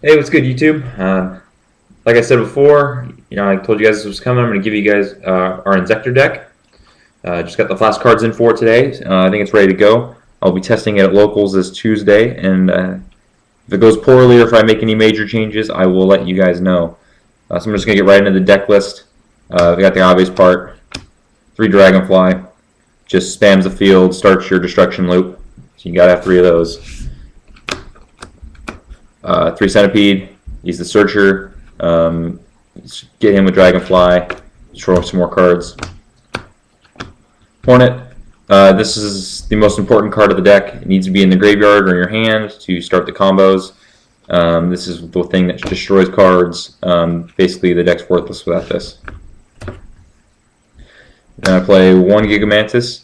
Hey, what's good, YouTube? Like I said before, I told you guys this was coming. I'm going to give you guys our Inzektor deck. Just got the flash cards in for it today. I think it's ready to go. I'll be testing it at locals this Tuesday, and if it goes poorly or if I make any major changes, I will let you guys know. So I'm just going to get right into the deck list. We got the obvious part: 3 Dragonfly, just spams the field, starts your destruction loop. So you got to have 3 of those. 3 Centipede. He's the searcher. Get him with Dragonfly. Destroy some more cards. Hornet. This is the most important card of the deck. It needs to be in the graveyard or in your hand to start the combos. This is the thing that destroys cards. Basically, the deck's worthless without this. Then I play 1 Gigamantis.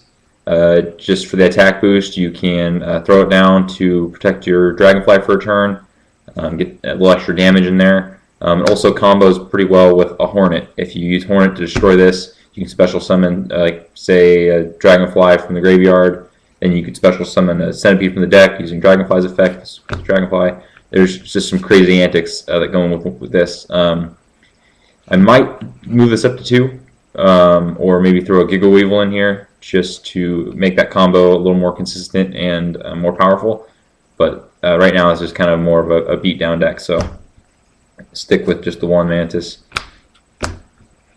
Just for the attack boost, you can throw it down to protect your Dragonfly for a turn. Get a little extra damage in there. It also combos pretty well with a Hornet. If you use Hornet to destroy this, you can special summon, say, a Dragonfly from the graveyard. Then you could special summon a Centipede from the deck using Dragonfly's effect. Dragonfly. There's just some crazy antics that go in with this. I might move this up to 2, or maybe throw a Giga Weevil in here just to make that combo a little more consistent and more powerful. But right now, it's just kind of more of a beatdown deck, so stick with just the 1 Mantis.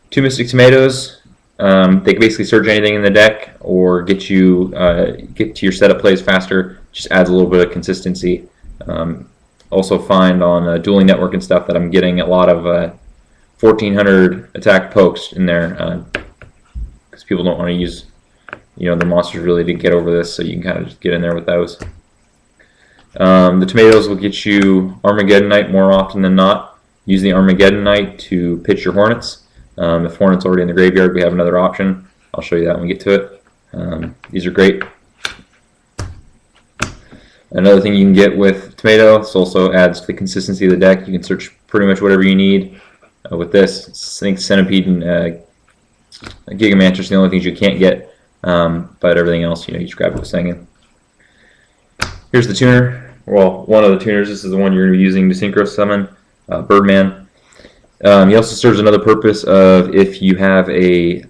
2 Mystic Tomatoes. They can basically search anything in the deck or get to your setup plays faster. Just adds a little bit of consistency. Also find on Dueling Network and stuff that I'm getting a lot of 1400 attack pokes in there because people don't want to use their monsters really to get over this, so you can kind of just get in there with those. The tomatoes will get you Armageddonite more often than not. Use the Armageddonite to pitch your Hornets. If Hornet's already in the graveyard, we have another option. I'll show you that when we get to it. These are great. Another thing you can get with Tomato, this also adds to the consistency of the deck. You can search pretty much whatever you need with this. I think Centipede and Gigamantis are the only things you can't get, but everything else, you just grab it with Singing. Here's the tuner. Well, one of the tuners. This is the one you're going to be using to synchro summon, Birdman. He also serves another purpose of if you have a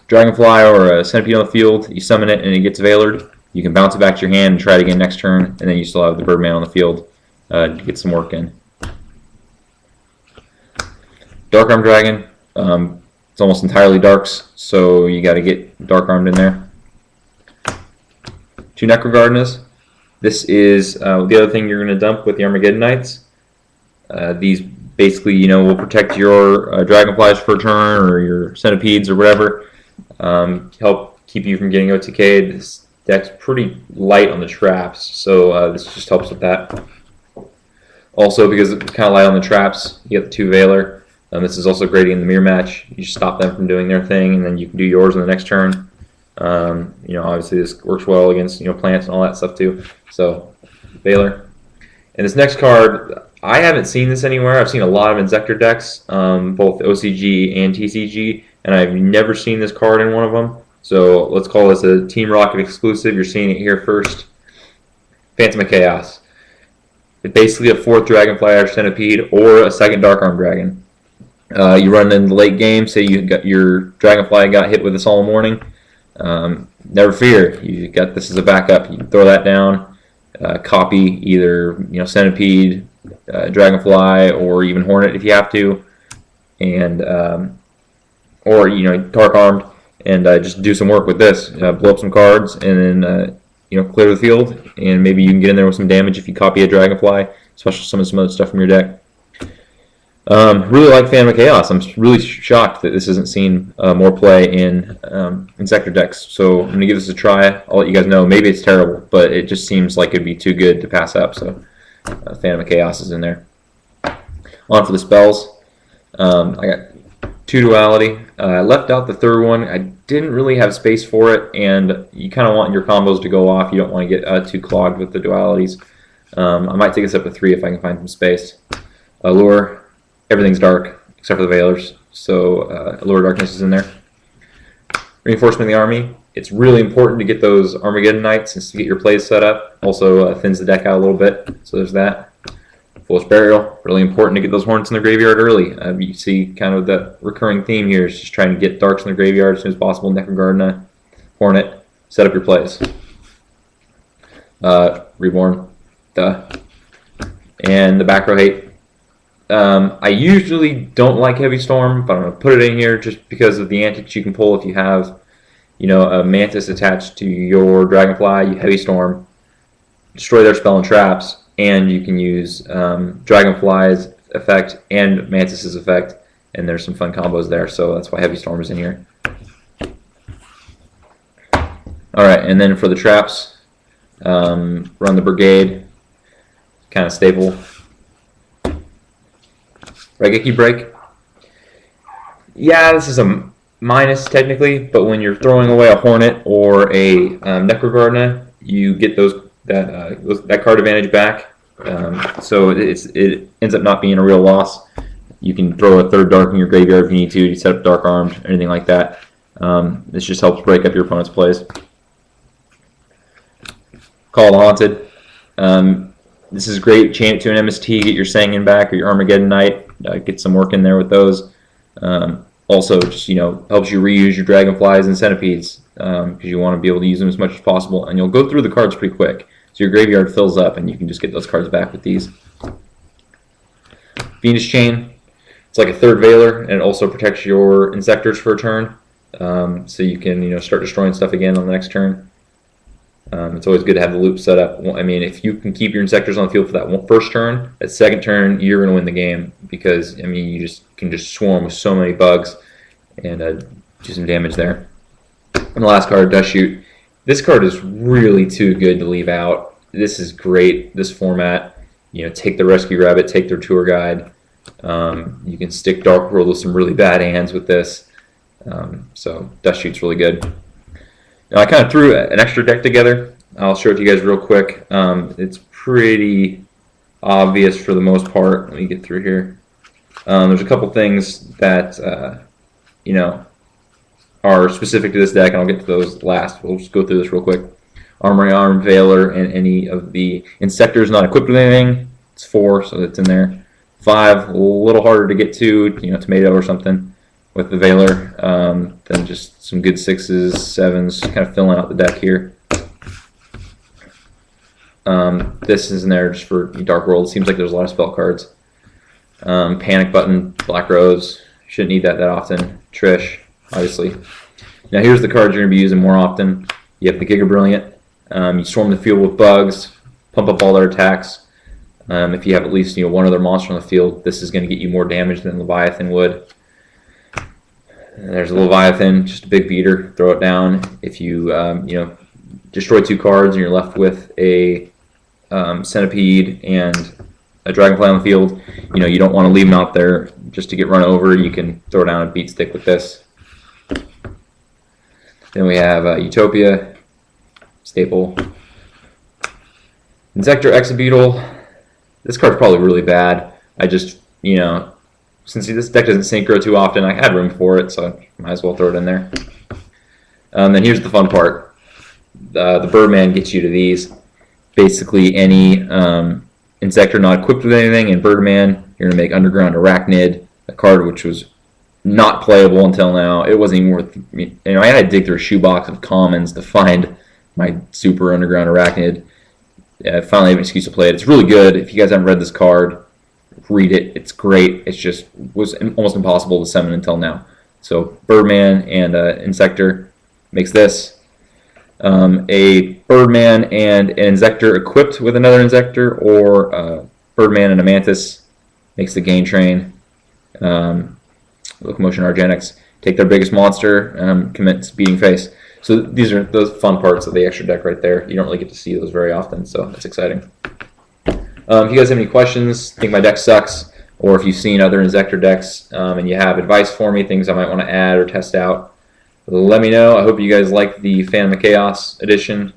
Dragonfly or a Centipede on the field, you summon it and it gets Veilered, you can bounce it back to your hand and try it again next turn, and then you still have the Birdman on the field to get some work in. Dark Arm Dragon. It's almost entirely darks, so you got to get Dark Armed in there. 2 Necrogardenas. This is the other thing you're going to dump with the Armageddonites. These basically, will protect your Dragonflies for a turn or your Centipedes or whatever. Help keep you from getting OTK'd. This deck's pretty light on the traps, so this just helps with that. Also, because it's kind of light on the traps, you get the 2 Veiler. This is also great in the mirror match. You just stop them from doing their thing, and then you can do yours in the next turn. Obviously this works well against plants and all that stuff too. So Veiler. And this next card, I haven't seen this anywhere. I've seen a lot of Inzektor decks, both OCG and TCG, and I've never seen this card in one of them. So let's call this a Team Rocket exclusive. You're seeing it here first. Phantom of Chaos. It's basically a 4th Dragonfly or Centipede or a 2nd Dark Arm Dragon. You run in the late game. Say you got your Dragonfly got hit with this all morning. Never fear, you got this as a backup. You throw that down, copy either Centipede, Dragonfly, or even Hornet if you have to, and or Dark Armed, and just do some work with this. Blow up some cards, and then clear the field, and maybe you can get in there with some damage if you copy a Dragonfly, especially some other stuff from your deck. Really like Phantom of Chaos. I'm really shocked that this hasn't seen more play in Inzektor decks. So I'm going to give this a try. I'll let you guys know. Maybe it's terrible, but it just seems like it'd be too good to pass up. So Phantom of Chaos is in there. On for the spells. I got 2 Duality. I left out the 3rd one. I didn't really have space for it, and you kind of want your combos to go off. You don't want to get too clogged with the Dualities. I might take this up to 3 if I can find some space. Allure. Everything's dark except for the Veilers, so Allure Darkness is in there. Reinforcement of the Army. It's really important to get those Armageddonites to get your plays set up. Also thins the deck out a little bit, so there's that. Foolish Burial, really important to get those Hornets in the graveyard early. You see kind of the recurring theme here is just trying to get Darks in the graveyard as soon as possible. Necrogardna, Hornet, set up your plays. Reborn, duh. And the back row hate. I usually don't like Heavy Storm, but I'm going to put it in here just because of the antics you can pull if you have, a Mantis attached to your Dragonfly. You Heavy Storm, destroy their spell and traps, and you can use Dragonfly's effect and Mantis's effect, and there's some fun combos there, so that's why Heavy Storm is in here. Alright, and then for the traps, run the Brigade, kind of staple. Raigeki Break. Yeah, this is a minus technically, but when you're throwing away a Hornet or a Necrogardna, you get that card advantage back. So it ends up not being a real loss. You can throw a third Dark in your graveyard if you need to. You set up Dark Armed, anything like that. This just helps break up your opponent's plays. Call the Haunted. This is great. Chain it to an MST, get your Sanguine back or your Armageddon Knight. Get some work in there with those. Also, just helps you reuse your Dragonflies and Centipedes because you want to be able to use them as much as possible, and you'll go through the cards pretty quick. So your graveyard fills up, and you can just get those cards back with these. Venus Chain. It's like a third Veiler, and it also protects your Inzektors for a turn, so you can start destroying stuff again on the next turn. It's always good to have the loop set up. I mean, if you can keep your Inzektors on the field for that first turn, that second turn, you're going to win the game because, you can swarm with so many bugs and do some damage there. And the last card, Dust Shoot. This card is really too good to leave out. This is great, this format. Take the Rescue Rabbit, take their Tour Guide. You can stick Dark World with some really bad hands with this. So Dust Shoot's really good. Now, I kind of threw an extra deck together. I'll show it to you guys real quick. It's pretty obvious for the most part. Let me get through here. There's a couple things that are specific to this deck, and I'll get to those last. We'll just go through this real quick. Armory Arm, Veiler, and any of the Inzektors not equipped with anything. It's 4, so that's in there. 5, a little harder to get to, Tomato or something with the Veiler. Then just some good 6s, 7s, kind of filling out the deck here. This is in there just for Dark World. Seems like there's a lot of spell cards. Panic Button, Black Rose. Shouldn't need that often. Trish, obviously. Now here's the cards you're going to be using more often. You have the Giga Brilliant. You swarm the field with bugs, pump up all their attacks. If you have at least one other monster on the field, this is going to get you more damage than Leviathan would. And there's a Leviathan, just a big beater. Throw it down. If you destroy 2 cards and you're left with a Centipede and a Dragonfly on the field, you don't want to leave them out there just to get run over. You can throw down a beat stick with this. Then we have Utopia, staple. Inzektor Exabeetle. This card's probably really bad. I just, since this deck doesn't synchro too often, I had room for it, so I might as well throw it in there. Then here's the fun part. The Birdman gets you to these. Basically, any Inzektor not equipped with anything in Birdman, you're going to make Underground Arachnid, a card which was not playable until now. It wasn't even worth... I had to dig through a shoebox of commons to find my super Underground Arachnid. I finally have an excuse to play it. It's really good. If you guys haven't read this card, read it. It's great. It just was almost impossible to summon until now. So Birdman and Inzektor makes this. A Birdman and an Inzektor equipped with another Inzektor, or Birdman and a Mantis makes the Gain Train. Locomotion Argenics take their biggest monster, commit Beating Face. So these are the fun parts of the extra deck right there. You don't really get to see those very often, so that's exciting. If you guys have any questions, think my deck sucks, or if you've seen other Inzektor decks and you have advice for me, things I might want to add or test out, let me know. I hope you guys like the Phantom of Chaos edition.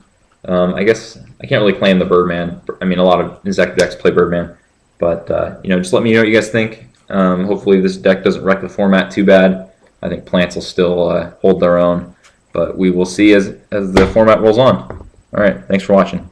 I guess I can't really claim the Birdman. I mean, a lot of Inzektor decks play Birdman, but just let me know what you guys think. Hopefully this deck doesn't wreck the format too bad. I think plants will still hold their own, but we will see as the format rolls on. All right, thanks for watching.